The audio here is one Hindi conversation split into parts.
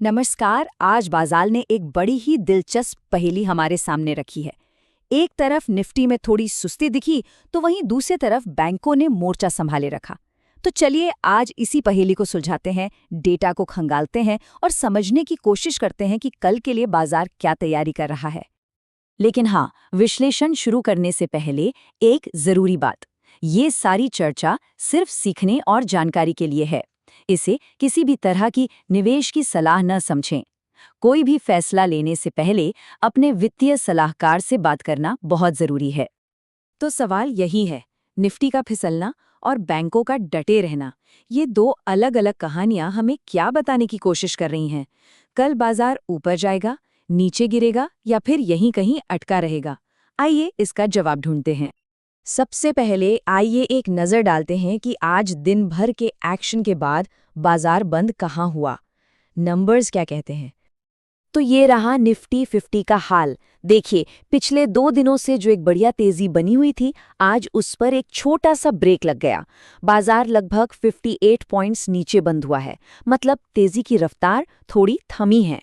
नमस्कार। आज बाजार ने एक बड़ी ही दिलचस्प पहेली हमारे सामने रखी है। एक तरफ निफ्टी में थोड़ी सुस्ती दिखी तो वहीं दूसरी तरफ बैंकों ने मोर्चा संभाले रखा। तो चलिए आज इसी पहेली को सुलझाते हैं, डेटा को खंगालते हैं और समझने की कोशिश करते हैं कि कल के लिए बाजार क्या तैयारी कर रहा है। लेकिन हाँ, विश्लेषण शुरू करने से पहले एक जरूरी बात, ये सारी चर्चा सिर्फ सीखने और जानकारी के लिए है। इसे किसी भी तरह की निवेश की सलाह न समझें। कोई भी फैसला लेने से पहले अपने वित्तीय सलाहकार से बात करना बहुत जरूरी है। तो सवाल यही है, निफ्टी का फिसलना और बैंकों का डटे रहना, ये दो अलग अलग कहानियां हमें क्या बताने की कोशिश कर रही हैं? कल बाजार ऊपर जाएगा, नीचे गिरेगा या फिर यहीं कहीं अटका रहेगा? आइए इसका जवाब ढूंढते हैं। सबसे पहले आइए एक नज़र डालते हैं कि आज दिन भर के एक्शन के बाद बाजार बंद कहाँ हुआ। नंबर्स क्या कहते हैं? तो ये रहा निफ्टी 50 का हाल। देखिए, पिछले 2 दिनों से जो एक बढ़िया तेजी बनी हुई थी, आज उस पर एक छोटा सा ब्रेक लग गया। बाजार लगभग 58 पॉइंट्स नीचे बंद हुआ है, मतलब तेजी की रफ्तार थोड़ी थमी है।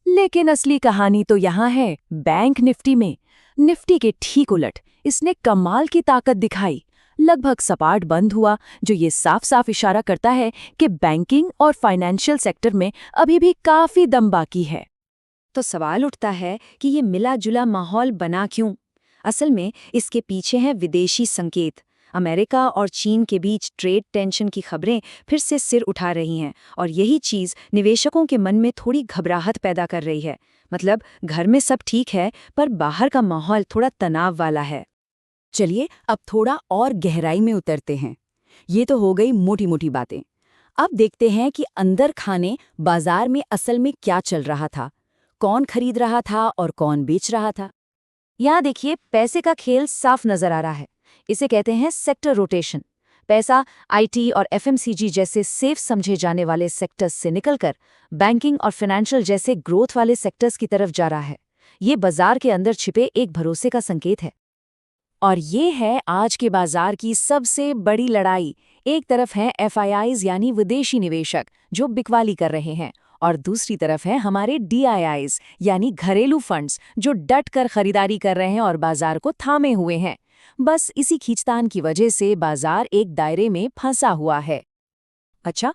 लेकिन असली कहानी तो यहाँ है बैंक निफ्टी में। निफ्टी के ठीक उलट इसने कमाल की ताकत दिखाई, लगभग सपाट बंद हुआ, जो ये साफ साफ इशारा करता है कि बैंकिंग और फाइनेंशियल सेक्टर में अभी भी काफी दम बाकी है। तो सवाल उठता है कि ये मिला जुला माहौल बना क्यों? असल में इसके पीछे हैं विदेशी संकेत। अमेरिका और चीन के बीच ट्रेड टेंशन की खबरें फिर से सिर उठा रही हैं और यही चीज़ निवेशकों के मन में थोड़ी घबराहट पैदा कर रही है। मतलब घर में सब ठीक है, पर बाहर का माहौल थोड़ा तनाव वाला है। चलिए अब थोड़ा और गहराई में उतरते हैं। ये तो हो गई मोटी मोटी बातें। अब देखते हैं कि अंदर खाने बाजार में असल में क्या चल रहा था, कौन खरीद रहा था और कौन बेच रहा था। यहाँ देखिए, पैसे का खेल साफ नजर आ रहा है। इसे कहते हैं सेक्टर रोटेशन। पैसा आईटी और एफएमसीजी जैसे सेफ समझे जाने वाले सेक्टर्स से निकलकर बैंकिंग और फाइनेंशियल जैसे ग्रोथ वाले सेक्टर्स की तरफ जा रहा है। ये बाजार के अंदर छिपे एक भरोसे का संकेत है। और ये है आज के बाजार की सबसे बड़ी लड़ाई। एक तरफ है एफआईआईज यानी विदेशी निवेशक जो बिकवाली कर रहे हैं, और दूसरी तरफ है हमारे डीआईआईज यानी घरेलू फंड्स जो डट कर खरीदारी कर रहे हैं और बाजार को थामे हुए हैं। बस इसी खींचतान की वजह से बाजार एक दायरे में फंसा हुआ है। अच्छा,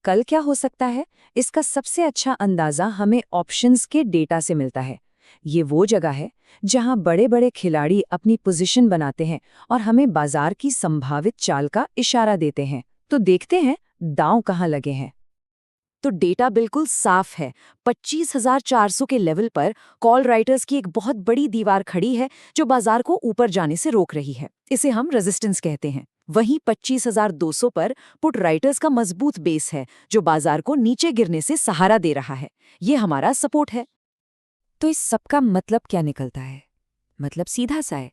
कल क्या हो सकता है? इसका सबसे अच्छा अंदाजा हमें ऑप्शंस के डेटा से मिलता है। ये वो जगह है जहां बड़े बड़े खिलाड़ी अपनी पोजीशन बनाते हैं और हमें बाजार की संभावित चाल का इशारा देते हैं। तो देखते हैं दांव कहां लगे हैं। तो डेटा बिल्कुल साफ है। 25,400 के लेवल पर कॉल राइटर्स की एक बहुत बड़ी दीवार खड़ी है जो बाजार को ऊपर जाने से रोक रही है। इसे हम रेजिस्टेंस कहते हैं। वहीं 25,200 पर पुट राइटर्स का मजबूत बेस है जो बाजार को नीचे गिरने से सहारा दे रहा है। ये हमारा सपोर्ट है। तो इस सब का मतलब क्या निकलता है? मतलब सीधा सा है,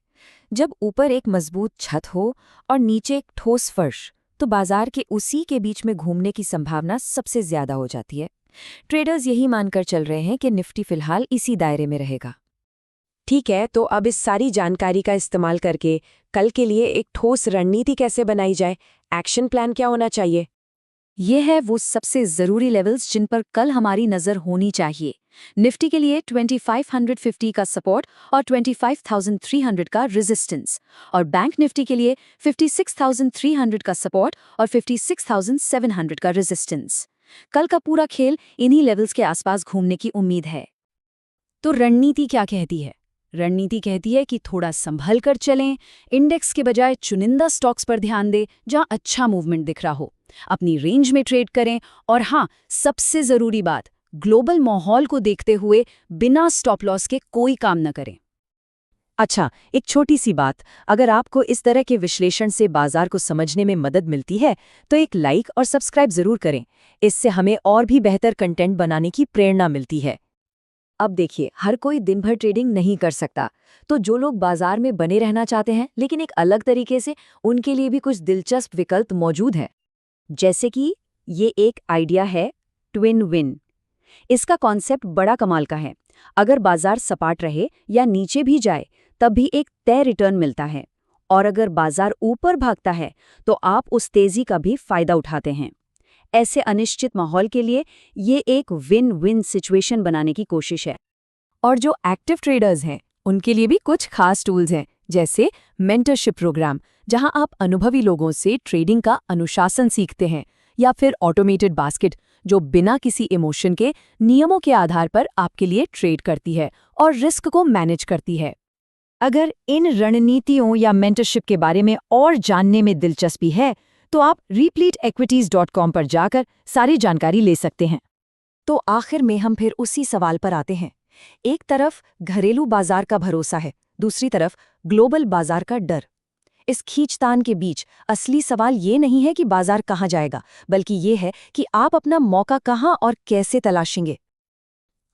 जब ऊपर एक मजबूत छत हो और नीचे एक ठोस फर्श, तो बाजार के उसी के बीच में घूमने की संभावना सबसे ज्यादा हो जाती है। ट्रेडर्स यही मानकर चल रहे हैं कि निफ्टी फिलहाल इसी दायरे में रहेगा। ठीक है, तो अब इस सारी जानकारी का इस्तेमाल करके कल के लिए एक ठोस रणनीति कैसे बनाई जाए? एक्शन प्लान क्या होना चाहिए? ये है वो सबसे जरूरी लेवल्स जिन पर कल हमारी नजर होनी चाहिए। निफ्टी के लिए 2550 का सपोर्ट और 25,300 का रेजिस्टेंस, और बैंक निफ्टी के लिए 56,300 का सपोर्ट और 56,700 का रेजिस्टेंस। कल का पूरा खेल इन्हीं लेवल्स के आसपास घूमने की उम्मीद है। तो रणनीति क्या कहती है? रणनीति कहती है कि थोड़ा संभल कर चलें, इंडेक्स के बजाय चुनिंदा स्टॉक्स पर ध्यान दें जहां अच्छा मूवमेंट दिख रहा हो, अपनी रेंज में ट्रेड करें, और हाँ, सबसे जरूरी बात, ग्लोबल माहौल को देखते हुए बिना स्टॉप लॉस के कोई काम न करें। अच्छा, एक छोटी सी बात, अगर आपको इस तरह के विश्लेषण से बाजार को समझने में मदद मिलती है तो एक लाइक और सब्सक्राइब जरूर करें। इससे हमें और भी बेहतर कंटेंट बनाने की प्रेरणा मिलती है। अब देखिए, हर कोई दिन भर ट्रेडिंग नहीं कर सकता, तो जो लोग बाजार में बने रहना चाहते हैं लेकिन एक अलग तरीके से, उनके लिए भी कुछ दिलचस्प विकल्प मौजूद हैं। जैसे कि ये एक आइडिया है, ट्विन विन। इसका कॉन्सेप्ट बड़ा कमाल का है। अगर बाजार सपाट रहे या नीचे भी जाए तब भी एक तय रिटर्न मिलता है, और अगर बाजार ऊपर भागता है तो आप उस तेजी का भी फायदा उठाते हैं। ऐसे अनिश्चित माहौल के लिए ये एक विन विन सिचुएशन बनाने की कोशिश है। और जो एक्टिव ट्रेडर्स हैं उनके लिए भी कुछ खास टूल्स हैं, जैसे मेंटरशिप प्रोग्राम, जहां आप अनुभवी लोगों से ट्रेडिंग का अनुशासन सीखते हैं, या फिर ऑटोमेटेड बास्केट, जो बिना किसी इमोशन के नियमों के आधार पर आपके लिए ट्रेड करती है और रिस्क को मैनेज करती है। अगर इन रणनीतियों या मेंटरशिप के बारे में और जानने में दिलचस्पी है तो आप repletequities.com पर जाकर सारी जानकारी ले सकते हैं। तो आखिर में हम फिर उसी सवाल पर आते हैं। एक तरफ घरेलू बाजार का भरोसा है, दूसरी तरफ ग्लोबल बाजार का डर। इस खींचतान के बीच असली सवाल ये नहीं है कि बाजार कहाँ जाएगा, बल्कि ये है कि आप अपना मौका कहाँ और कैसे तलाशेंगे।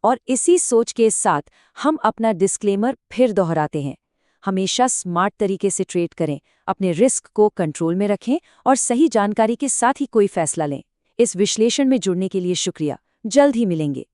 और इसी सोच के साथ हम अपना डिस्क्लेमर फिर दोहराते हैं। हमेशा स्मार्ट तरीके से ट्रेड करें, अपने रिस्क को कंट्रोल में रखें और सही जानकारी के साथ ही कोई फैसला लें। इस विश्लेषण में जुड़ने के लिए शुक्रिया। जल्द ही मिलेंगे।